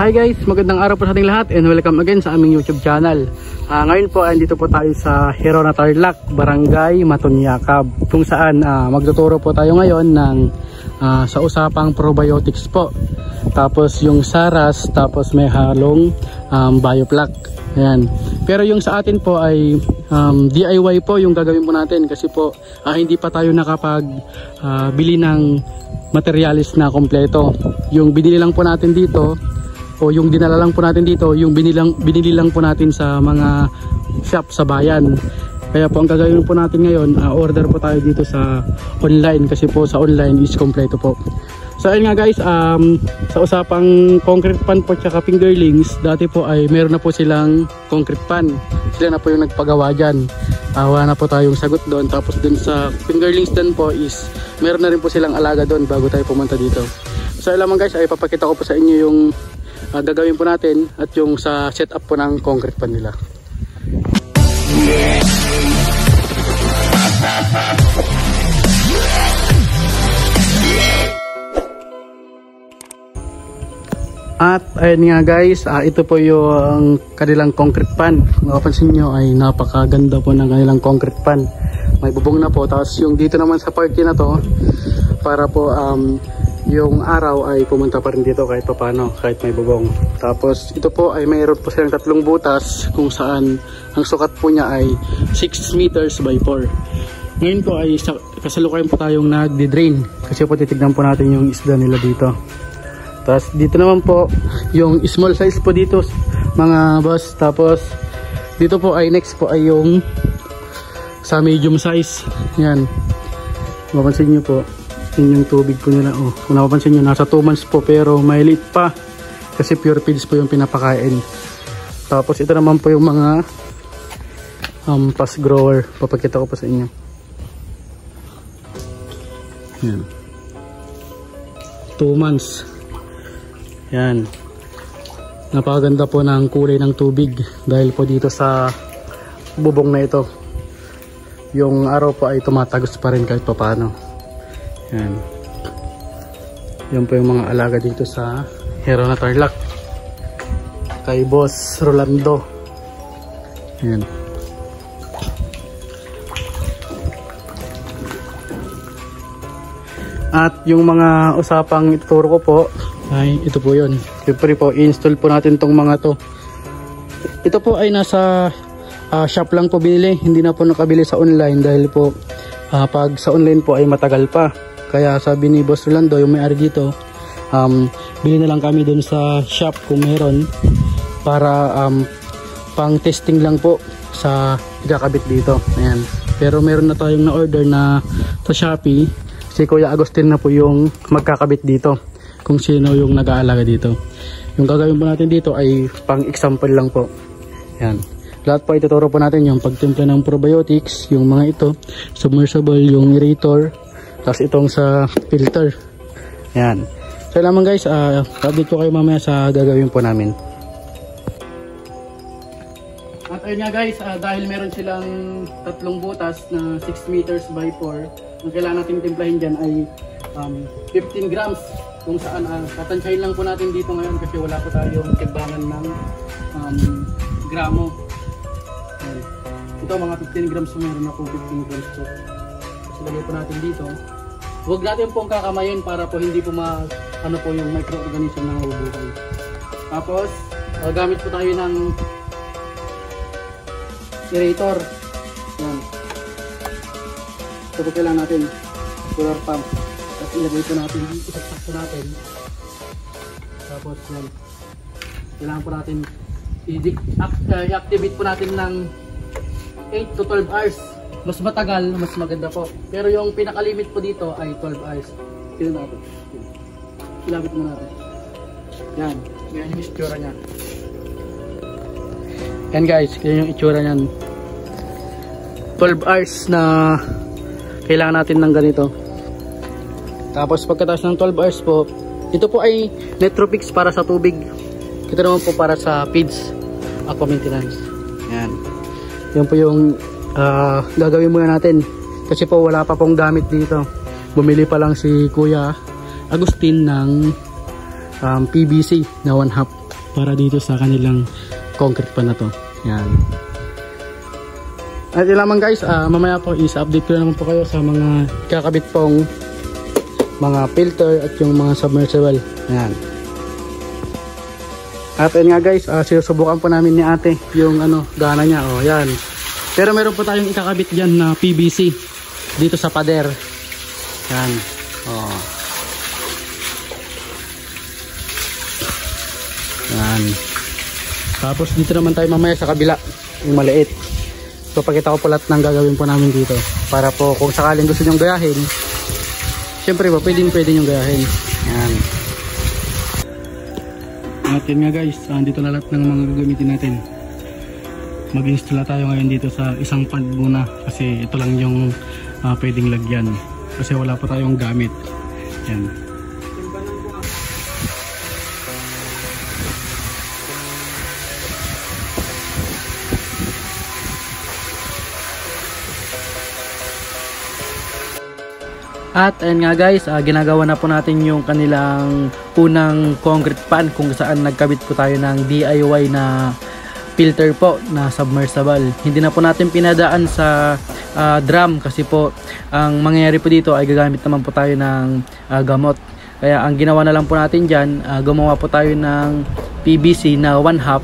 Hi guys, magandang araw po sa ating lahat and welcome again sa aming YouTube channel. Ngayon po andito po tayo sa Herona Tarlac, Barangay Matonyakab, kung saan magtuturo po tayo ngayon ng sa usapang probiotics po. Tapos yung saras, tapos may halong bioplac. Ayan. Pero yung sa atin po ay DIY po yung gagawin po natin kasi po hindi pa tayo nakapag bili ng materialis na kompleto. Yung binili lang po natin dito o yung dinala lang po natin dito, yung binili lang po natin sa mga shop sa bayan. Kaya po ang gagawin po natin ngayon, order po tayo dito sa online kasi po sa online is kompleto po. So ayun nga guys, sa usapang concrete pan po tsaka fingerlings, dati po ay meron na po silang concrete pan. Sila na po yung nagpagawa dyan. Wala na po tayong sagot doon. Tapos dun sa fingerlings din po is meron na rin po silang alaga doon bago tayo pumunta dito. So ayun lamang guys, ay papakita ko po sa inyo yung gagawin po natin at yung sa setup po ng concrete pan nila. At ayun nga guys, ito po yung kanilang concrete pan. Mapapansin nyo ay napakaganda po ng kanilang concrete pan. May bubong na po. Tapos yung dito naman sa party na to, para po yung araw ay pumunta pa rin dito kahit papano, kahit may bubong. Tapos ito po ay mayroon po silang tatlong butas kung saan ang sukat po niya ay 6 meters by 4. Ngayon po ay kasalukuyan po tayong nagdi-drain kasi po titignan po natin yung isda nila dito. Tapos dito naman po yung small size po dito mga boss. Tapos dito po ay next po ay yung sa medium size. Yan, mapansin nyo po yung tubig po nila. Kung napapansin nyo, nasa 2 months po pero may liit pa kasi pure feeds po yung pinapakain. Tapos ito naman po yung mga fast grower. Papakita ko po sa inyo. Yan, 2 months. Yan, napakaganda po ng kulay ng tubig dahil po dito sa bubong na ito yung araw po ay tumatagos pa rin kahit papano. Yan, yun po yung mga alaga dito sa Herona Tarlac kay Boss Rolando. Yan. At yung mga usapang ituturo ko po ay ito po yun. Siyempre po i-install po natin tong mga to. Ito po ay nasa shop lang po binili, hindi na po nakabili sa online dahil po pag sa online po ay matagal pa. Kaya sabi ni Boss Rolando, yung may-ari dito, bili na lang kami dun sa shop kung meron para pang testing lang po sa ikakabit dito. Ayan. Pero meron na tayong na-order na sa Shopee. Si Kuya Agustin na po yung magkakabit dito kung sino yung nag-aalaga dito. Yung gagawin po natin dito ay pang example lang po. Yan. Lahat po ituturo po natin yung pagtimpla ng probiotics, yung mga ito, submersible, yung aerator, tapos itong sa filter. Yan. So lamang guys, update ko kayo mamaya sa gagawin po namin. At ayun nga guys, dahil meron silang tatlong butas na 6 meters by 4, ang kailangan natin timplahin dyan ay 15 grams. Kung saan tatansyahin lang po natin dito ngayon kasi wala po tayong timbangan ng gramo. Ito mga 15 grams, meron ako 15 grams po. Kasi lagay po natin dito. Huwag natin pong kakamayin para po hindi po ano po yung microorganism na nabubuhay. Tapos gamit po tayo ng aerator. Yan. Ito po kailangan natin, solar pump. Tapos ilagay po natin dito, isaksak po natin. Tapos yan, kailangan po natin i-activate po natin ng 8 to 12 hours. Mas matagal, mas maganda po. Pero yung pinaka-limit po dito ay 12 hours. Tignan natin. Ilabit mo natin. Yan, yan yung itsura nya. Yan guys, yan yung itsura nyan. 12 hours na kailangan natin ng ganito. Tapos pagkatapos ng 12 hours po, ito po ay Netropix para sa tubig. Ito naman po para sa feeds, aqua maintenance. Yan. Yan po yung gagawin muna natin. Kasi po wala pa pong gamit dito. Bumili pa lang si Kuya Agustin ng PVC na 1/2. para dito sa kanilang concrete pan na to. Yan. At yun lamang guys, mamaya po is-update ko naman po kayo sa mga kakabit pong mga filter at yung mga submersible. Yan. At yun nga guys, sinusubukan po namin ni ate yung gana niya. O yan. Pero meron po tayong ikakabit dyan na PVC dito sa pader. Yan. O. Yan. Tapos dito naman tayo mamaya sa kabila, yung maliit. So pakita ko po lahat ng gagawin po namin dito para po kung sakaling gusto nyong gayahin, syempre po pwede nyong gayahin. Yan. At yun nga guys, dito na lahat ng mga gagamitin natin. Mag-install tayo ngayon dito sa isang pan muna kasi ito lang yung pwedeng lagyan kasi wala pa tayong gamit. Yan. At ayun nga guys, ginagawa na po natin yung kanilang unang concrete pan kung saan nagkabit po tayo ng DIY na filter po na submersible. Hindi na po natin pinadaan sa drum kasi po ang mangyayari po dito ay gagamit naman po tayo ng gamot. Kaya ang ginawa na lang po natin dyan, gumawa po tayo ng PVC na 1/2.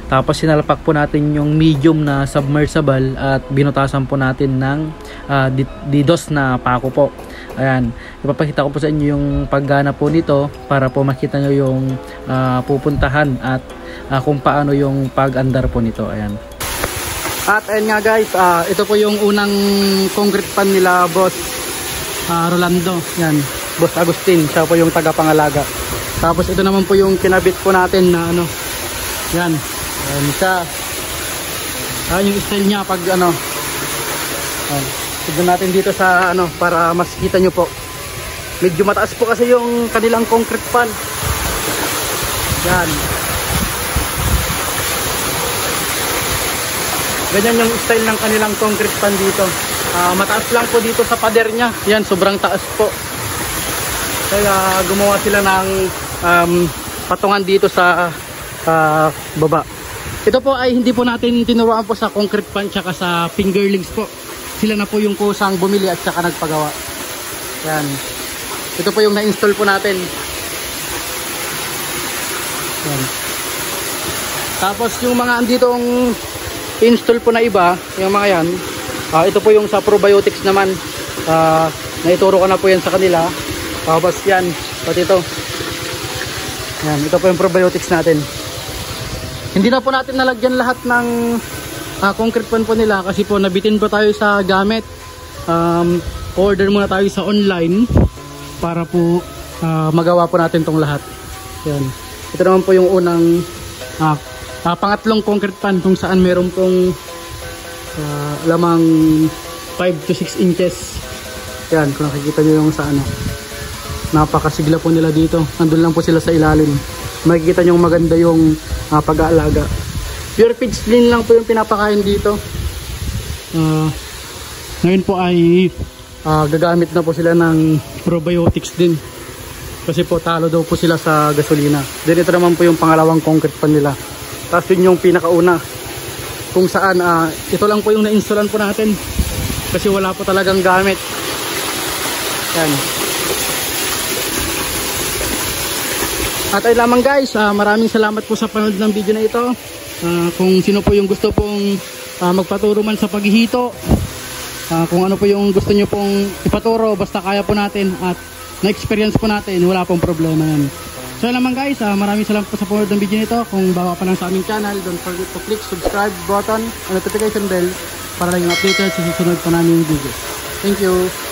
Tapos sinalpak po natin yung medium na submersible at binutasan po natin ng DDoS na pako po. Ayan, ipapakita ko po sa inyo yung paggana po nito para po makita nyo yung pupuntahan at kung paano yung pag-andar po nito. Ayan. At ayan nga guys, ito po yung unang concrete pan nila Boss Rolando. Yan, Boss Agustin, siya po yung tagapangalaga. Tapos ito naman po yung kinabit po natin na yan. Ayan siya. Ayan yung style niya pag ayan. Tignan natin dito sa para mas kita nyo po. Medyo mataas po kasi yung kanilang concrete pan. Yan. Ganyan yung style ng kanilang concrete pan dito. Mataas lang po dito sa pader nya. Yan, sobrang taas po. Kaya gumawa sila ng patungan dito sa baba. Ito po ay hindi po natin tinuruan po sa concrete pan tsaka sa fingerlings po. Sila na po yung kusang bumili at saka nagpagawa. Yan. Ito po yung na-install po natin. Yan. Tapos yung mga anditong install po na iba, yung mga yan, ito po yung sa probiotics naman. Naituro ko na po yan sa kanila. Tapos yan, pati ito. Yan, ito po yung probiotics natin. Hindi na po natin nalagyan lahat ng concrete pan po nila kasi po nabitin po tayo sa gamit. Order muna tayo sa online para po magawa po natin tong lahat. Yan. Ito naman po yung unang pangatlong concrete pan kung saan meron pong lamang 5 to 6 inches. Yan, kung nakikita nyo yung sa napakasigla po nila dito. Nandun lang po sila sa ilalim. Makikita nyo maganda yung pag-aalaga. Pure feed clean lang po yung pinapakain dito. Ngayon po ay gagamit na po sila ng probiotics din. Kasi po talo daw po sila sa gasolina. Then ito naman po yung pangalawang concrete pan nila. Tapos yun yung pinakauna. Kung saan ito lang po yung na-installan po natin. Kasi wala po talagang gamit. Yan. At ay lamang guys, maraming salamat po sa panood ng video na ito. Kung sino po yung gusto pong magpaturo man sa paghihito, kung ano po yung gusto nyo pong ipaturo, basta kaya po natin at na-experience po natin, wala pong problema yan. So naman guys, maraming salamat po sa panood ng video nito. Kung bago pa lang sa aming channel, don't forget to click subscribe button and notification bell para laging updated sa susunod pa namin video. Thank you!